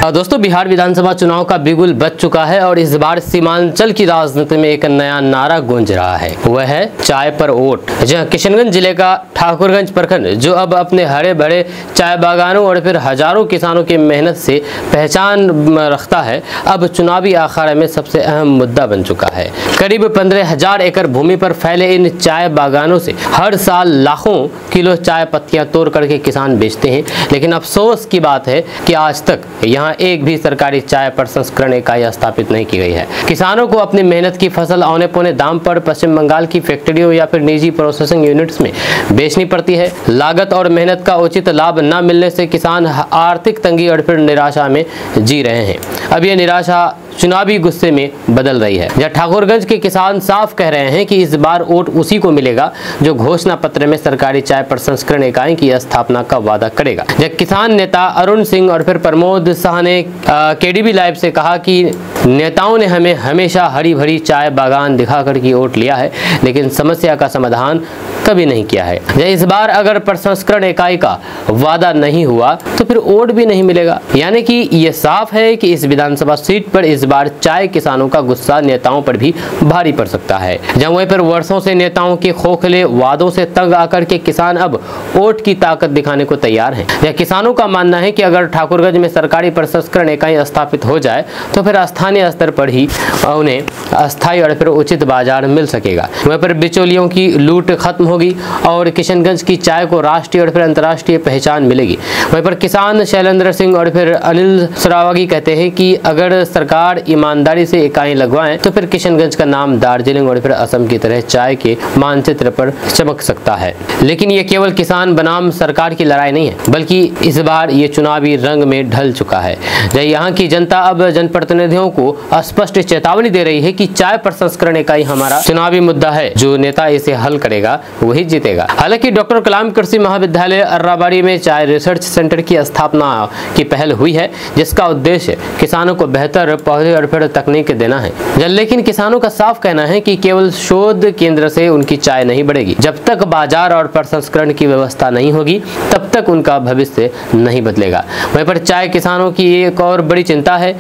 दोस्तों, बिहार विधानसभा चुनाव का बिगुल बज चुका है और इस बार सीमांचल की राजनीति में एक नया नारा गूंज रहा है, वह है चाय पर वोट। जहां किशनगंज जिले का ठाकुरगंज प्रखंड जो अब अपने हरे भरे चाय बागानों और फिर हजारों किसानों की मेहनत से पहचान रखता है, अब चुनावी अखाड़े में सबसे अहम मुद्दा बन चुका है। करीब 15,000 एकड़ भूमि पर फैले इन चाय बागानों से हर साल लाखों किलो चाय पत्तियां तोड़ करके किसान बेचते हैं, लेकिन अफसोस की बात है कि आज तक यहाँ एक भी सरकारी चाय प्रसंस्करण इकाई स्थापित नहीं की गई है। किसानों को अपनी मेहनत की फसल औने पौने दाम पर पश्चिम बंगाल की फैक्ट्रियों या फिर निजी प्रोसेसिंग यूनिट्स में बेचनी पड़ती है। लागत और मेहनत का उचित लाभ न मिलने से किसान आर्थिक तंगी और फिर निराशा में जी रहे हैं। अब यह निराशा चुनावी गुस्से में बदल रही है। जहाँ ठाकुरगंज के किसान साफ कह रहे हैं कि इस बार वोट उसी को मिलेगा जो घोषणा पत्र में सरकारी चाय प्रसंस्करण इकाई की स्थापना का वादा करेगा। जब किसान नेता अरुण सिंह और फिर प्रमोद शाह ने केडीबी लाइव से कहा कि नेताओं ने हमें हमेशा हरी भरी चाय बागान दिखाकर के वोट लिया है, लेकिन समस्या का समाधान कभी नहीं किया है। इस बार अगर प्रसंस्करण इकाई का वादा नहीं हुआ तो फिर वोट भी नहीं मिलेगा। यानी कि ये साफ है कि इस विधानसभा सीट पर इस बार चाय किसानों का गुस्सा नेताओं पर भी भारी पड़ सकता है। जहाँ वहीं पर वर्षों से नेताओं के खोखले वादों से तंग आकर के किसान अब वोट की ताकत दिखाने को तैयार हैं। यह किसानों का मानना है कि अगर ठाकुरगंज में सरकारी प्रसंस्करण इकाई स्थापित हो जाए तो फिर स्थानीय स्तर पर ही उन्हें अस्थायी और फिर उचित बाजार मिल सकेगा। वहीं पर बिचौलियों की लूट खत्म होगी और किशनगंज की चाय को राष्ट्रीय और फिर अंतर्राष्ट्रीय पहचान मिलेगी। वहीं पर किसान शैलेंद्र सिंह और फिर अनिल सरावगी कहते हैं कि अगर सरकार ईमानदारी से इकाई लगवाएं तो फिर किशनगंज का नाम दार्जिलिंग और फिर असम की तरह चाय के मानचित्र पर चमक सकता है। लेकिन ये केवल किसान बनाम सरकार की लड़ाई नहीं है, बल्कि इस बार ये चुनावी रंग में ढल चुका है। यहाँ की जनता अब जनप्रतिनिधियों को स्पष्ट चेतावनी दे रही है कि चाय प्रसंस्करण इकाई हमारा चुनावी मुद्दा है, जो नेता इसे हल करेगा वही जीतेगा। हालांकि डॉक्टर कलाम कृषि महाविद्यालय अर्राबाड़ी में चाय रिसर्च सेंटर की स्थापना की पहल हुई है, जिसका उद्देश्य किसानों को बेहतर पौधे और फिर तकनीक देना है। लेकिन किसानों का साफ कहना है कि केवल शोध केंद्र से उनकी चाय नहीं बढ़ेगी। जब तक बाजार और प्रसंस्करण की व्यवस्था नहीं होगी तब तक उनका भविष्य नहीं बदलेगा। वहीं पर चाय किसानों की एक और बड़ी चिंता है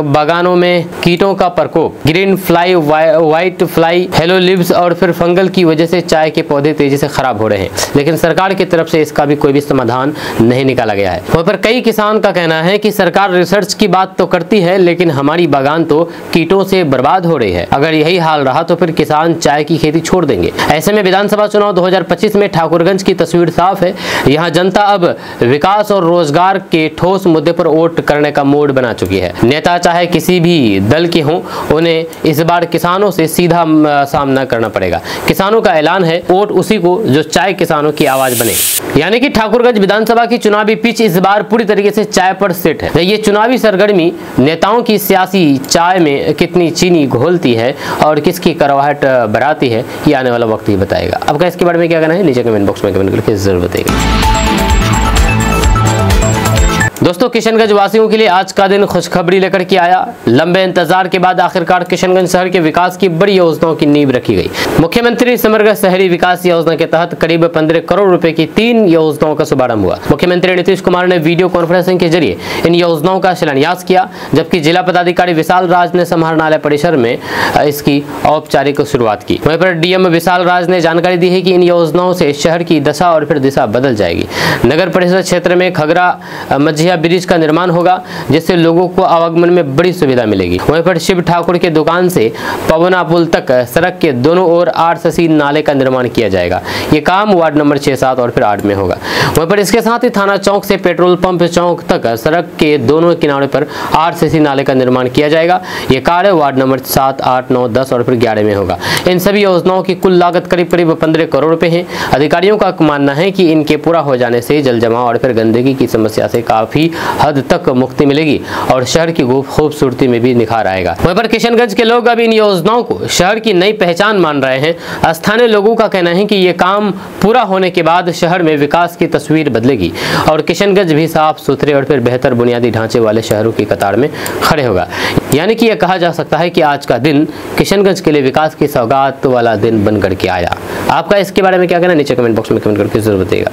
बागानों में कीटों का प्रकोप। Green fly, white fly, yellow leaves और फिर फंगल की वजह से चाय के पौधे तेजी से खराब हो रहे हैं, लेकिन सरकार की तरफ से इसका भी कोई भी समाधान नहीं निकाला गया है। वहाँ पर कई किसान का कहना है कि सरकार रिसर्च की बात तो करती है, लेकिन हमारी हमारी बागान तो कीटों से बर्बाद हो रही है। अगर यही हाल रहा तो फिर किसान चाय की खेती छोड़ देंगे। ऐसे में विधानसभा चुनाव 2025 में ठाकुरगंज की तस्वीर साफ है। यहाँ जनता अब विकास और रोजगार के ठोस मुद्दे पर वोट करने का मूड बना चुकी है। नेता चाहे किसी भी दल के हों, उन्हें इस बार किसानों से सीधा सामना करना पड़ेगा। किसानों का ऐलान है, वोट उसी को जो चाय किसानों की आवाज बने। यानी कि ठाकुरगंज विधानसभा की चुनावी पिच इस बार पूरी तरीके से चाय पर सेट है। ये चुनावी सरगर्मी नेताओं की सियासी चाय में कितनी चीनी घोलती है और किसकी करवाहट बढ़ाती है, ये आने वाला वक्त ही बताएगा। आपका इसके बारे में क्या कहना है, नीचे कमेंट बॉक्स में कमेंट करके जरूर बताइएगा। दोस्तों, किशनगंज वासियों के लिए आज का दिन खुशखबरी लेकर के आया। लंबे इंतजार के बाद आखिरकार किशनगंज शहर के विकास की बड़ी योजनाओं की नींव रखी गई। मुख्यमंत्री समग्र शहरी विकास योजना के तहत करीब 15 करोड़ रुपए की 3 योजनाओं का शुभारंभ हुआ। मुख्यमंत्री नीतीश कुमार ने वीडियो कॉन्फ्रेंसिंग के जरिए इन योजनाओं का शिलान्यास किया, जबकि जिला पदाधिकारी विशाल राज ने समाहरणालय परिसर में इसकी औपचारिक शुरुआत की। वहीं पर डीएम विशाल राज ने जानकारी दी है कि इन योजनाओं से शहर की दशा और फिर दिशा बदल जाएगी। नगर परिषद क्षेत्र में खगरा मझिया ब्रिज का निर्माण होगा, जिससे लोगों को आवागमन में बड़ी सुविधा मिलेगी। वहीं पर शिव ठाकुर के दुकान से पवना पुल तक सड़क के दोनों ओर आरसीसी नाले का निर्माण किया जाएगा। ये काम वार्ड नंबर 6, 7 और फिर 8 में होगा। वहीं पर इसके साथ ही थाना चौक से पेट्रोल पंप चौक तक सड़क के दोनों किनारे पर आरसीसी नाले का निर्माण किया जाएगा। ये कार्य वार्ड नंबर 7, 8, 9, 10 और फिर 11 में होगा। इन सभी योजनाओं की कुल लागत करीब 15 करोड़ रुपए है। अधिकारियों का मानना है कि इनके पूरा हो जाने से जल जमाव और फिर गंदगी की समस्या से काफी हद तक मुक्ति मिलेगी और शहर की खूबसूरती में भी निखार आएगा। वहीं पर किशनगंज के लोग अब इन योजनाओं को शहर की नई पहचान मान रहे हैं। स्थानीय लोगों का कहना है कि ये काम पूरा होने के बाद शहर में विकास की तस्वीर बदलेगी और किशनगंज भी साफ सुथरे और फिर बेहतर बुनियादी ढांचे वाले शहरों की कतार में खड़े होगा। यानी कि यह कहा जा सकता है कि आज का दिन किशनगंज के लिए विकास की सौगात वाला दिन बन करके आया। आपका इसके बारे में क्या कहना है, नीचे कमेंट बॉक्स में कमेंट करके जरूर बताइएगा।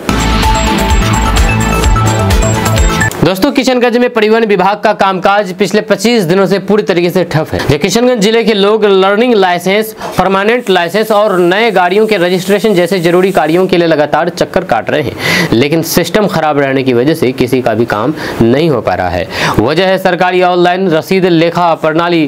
दोस्तों, किशनगंज में परिवहन विभाग का कामकाज पिछले 25 दिनों से पूरी तरीके से ठप है। किशनगंज जिले के लोग लर्निंग लाइसेंस, परमानेंट लाइसेंस और नए गाड़ियों के रजिस्ट्रेशन जैसे जरूरी कार्यों के लिए लगातार चक्कर काट रहे हैं, लेकिन सिस्टम खराब रहने की वजह से किसी का भी काम नहीं हो पा रहा है। वजह है सरकारी ऑनलाइन रसीद लेखा प्रणाली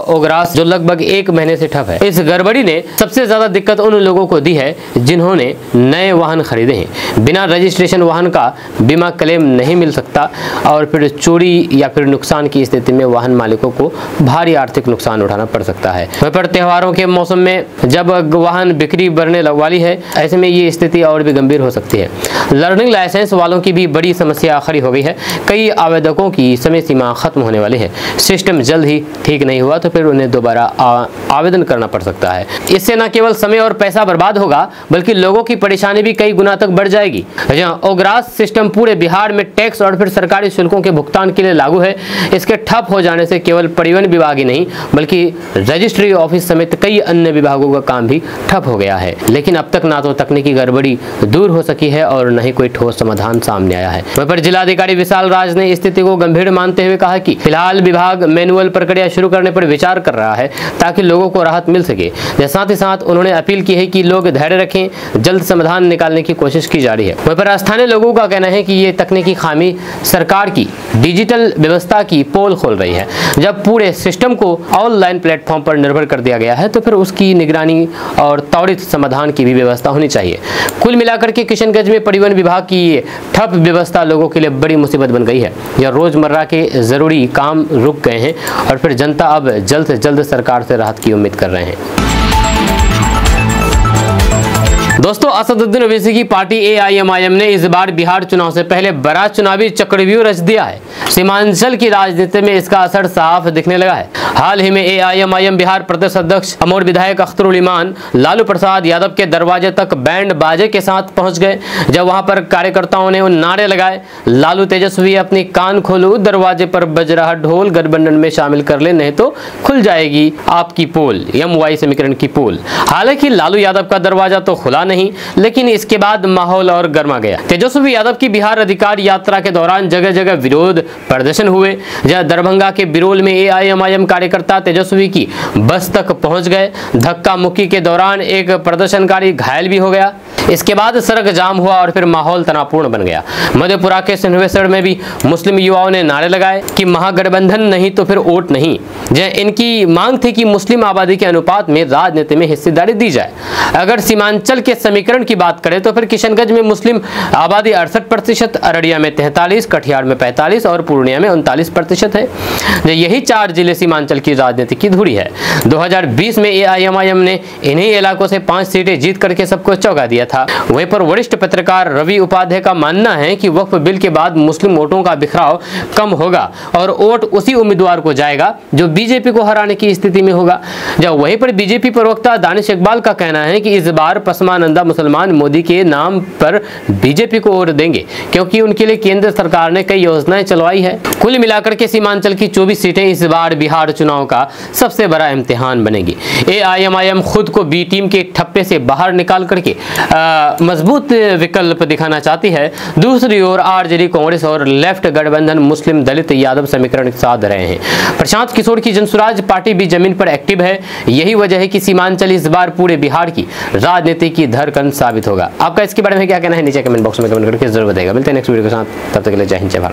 ओग्रास, जो लगभग 1 महीने से ठप है। इस गड़बड़ी ने सबसे ज्यादा दिक्कत उन लोगों को दी है जिन्होंने नए वाहन खरीदे हैं। बिना रजिस्ट्रेशन वाहन का बीमा क्लेम नहीं मिल सकता और फिर चोरी या फिर नुकसान की स्थिति में वाहन मालिकों को भारी आर्थिक नुकसान उठाना पड़ सकता है। वहीं पर त्योहारों के मौसम में जब वाहन बिक्री बढ़ने वाली है, ऐसे में ये स्थिति और भी गंभीर हो सकती है। लर्निंग लाइसेंस वालों की भी बड़ी समस्या खड़ी हो गई है। कई आवेदकों की समय सीमा खत्म होने वाली है। सिस्टम जल्द ही ठीक नहीं हुआ तो फिर उन्हें दोबारा आवेदन करना पड़ सकता है। इससे न केवल समय और पैसा बर्बाद होगा, बल्कि लोगों की परेशानी भी कई गुना तक बढ़ जाएगी। ओग्रास सिस्टम पूरे बिहार में टैक्स और फिर सरकारी शुल्कों के भुगतान के लिए लागू है। इसके ठप हो जाने से केवल परिवहन विभाग ही नहीं, बल्कि रजिस्ट्री ऑफिस समेत कई अन्य विभागों का काम भी ठप हो गया है। लेकिन अब तक ना तो तकनीकी गड़बड़ी दूर हो सकी है और न ही कोई ठोस समाधान सामने आया है। वहीं पर जिलाधिकारी विशाल राज ने स्थिति को गंभीर मानते हुए कहा कि फिलहाल विभाग मैनुअल प्रक्रिया शुरू करने पर विचार कर रहा है ताकि लोगों को राहत मिल सके। साथ ही साथ उन्होंने अपील की है कि लोग धैर्य रखें, जल्द समाधान निकालने की कोशिश की जा रही है। वहीं पर स्थानीय लोगों का कहना है कि ये तकनीकी खामी सरकार की डिजिटल व्यवस्था की पोल खोल रही है। जब पूरे सिस्टम को ऑनलाइन प्लेटफॉर्म पर निर्भर कर दिया गया है तो फिर उसकी निगरानी और त्वरित समाधान की भी व्यवस्था होनी चाहिए। कुल मिलाकर के किशनगंज में परिवहन विभाग की ये ठप व्यवस्था लोगों के लिए बड़ी मुसीबत बन गई है। यह रोजमर्रा के जरूरी काम रुक गए हैं और फिर जनता अब जल्द से जल्द सरकार से राहत की उम्मीद कर रहे हैं। दोस्तों, असदुद्दीन ओवैसी की पार्टी AIMIM ने इस बार बिहार चुनाव से पहले बड़ा चुनावी चक्रव्यूह रच दिया है। सीमांचल की राजनीति में इसका असर साफ दिखने लगा है। हाल ही में AIMIM बिहार प्रदेश अध्यक्ष अमर विधायक अख्तरुल इमान लालू प्रसाद यादव के दरवाजे तक बैंड बाजे के साथ पहुंच गए। जब वहां पर कार्यकर्ताओं ने नारे लगाए, लालू तेजस्वी अपनी कान खोलो, दरवाजे पर बज रहा ढोल, गठबंधन में शामिल कर ले नहीं तो खुल जाएगी आपकी पोल, MY समीकरण की पोल। हालांकि लालू यादव का दरवाजा तो खुला नहीं, लेकिन इसके बाद माहौल और गर्मा गया। तेजस्वी यादव की बिहार अधिकार यात्रा के दौरान जगह जगह विरोध प्रदर्शन हुए। जहां दरभंगा के बिरोल में AIMIM कार्यकर्ता तेजस्वी की बस तक पहुंच गए। धक्का मुक्की के दौरान एक प्रदर्शनकारी घायल भी हो गया। इसके बाद सड़क जाम हुआ और फिर माहौल तनावपूर्ण बन गया। मधेपुरा के सिंहेश्वर में भी मुस्लिम युवाओं ने नारे लगाए कि महागठबंधन नहीं तो फिर वोट नहीं। इनकी मांग थी कि मुस्लिम आबादी के अनुपात में राजनीति में हिस्सेदारी दी जाए। अगर सीमांचल के समीकरण की बात करें तो फिर किशनगंज में मुस्लिम आबादी 68%, अररिया में 43%, कटिहार में 45% और पूर्णिया में 39% है। यही 4 जिले सीमांचल की राजनीति की धुरी है। 2020 में एआईएमआईएम ने इन्हीं इलाकों से 5 सीटें जीत करके सबको चौंका दिया था। वहीं पर वरिष्ठ पत्रकार रवि उपाध्याय का मानना है कि वक्फ बिल के बाद मुस्लिम वोटों का बिखराव कम होगा और वोट उसी उम्मीदवार को जाएगा जो बीजेपी को हराने की स्थिति में होगा। जब वहीं पर बीजेपी प्रवक्ता दानिश इकबाल का कहना है कि इस बार पसमानंदा मुसलमान मोदी के नाम पर बीजेपी को वोट देंगे क्योंकि उनके लिए केंद्र सरकार ने कई योजनाएं चलवाई है। कुल मिलाकर के सीमांचल की 24 सीटें इस बार बिहार चुनाव का सबसे बड़ा इम्तिहान बनेगी। एआईएमआईएम खुद को बी टीम के ठप्पे से बाहर निकाल करके मजबूत विकल्प दिखाना चाहती है। दूसरी ओर आरजेडी, कांग्रेस और लेफ्ट गठबंधन मुस्लिम दलित यादव समीकरण के साथ रहे हैं। प्रशांत किशोर की जनसुराज पार्टी भी जमीन पर एक्टिव है। यही वजह है कि सीमांचल इस बार पूरे बिहार की राजनीति की धड़कन साबित होगा। आपका इसके बारे में क्या कहना है नीचे कमेंट बॉक्स में कमेंट करके जरूर बताइएगा। मिलते हैं नेक्स्ट वीडियो के साथ, तब तक के लिए जय हिंद जय भारत।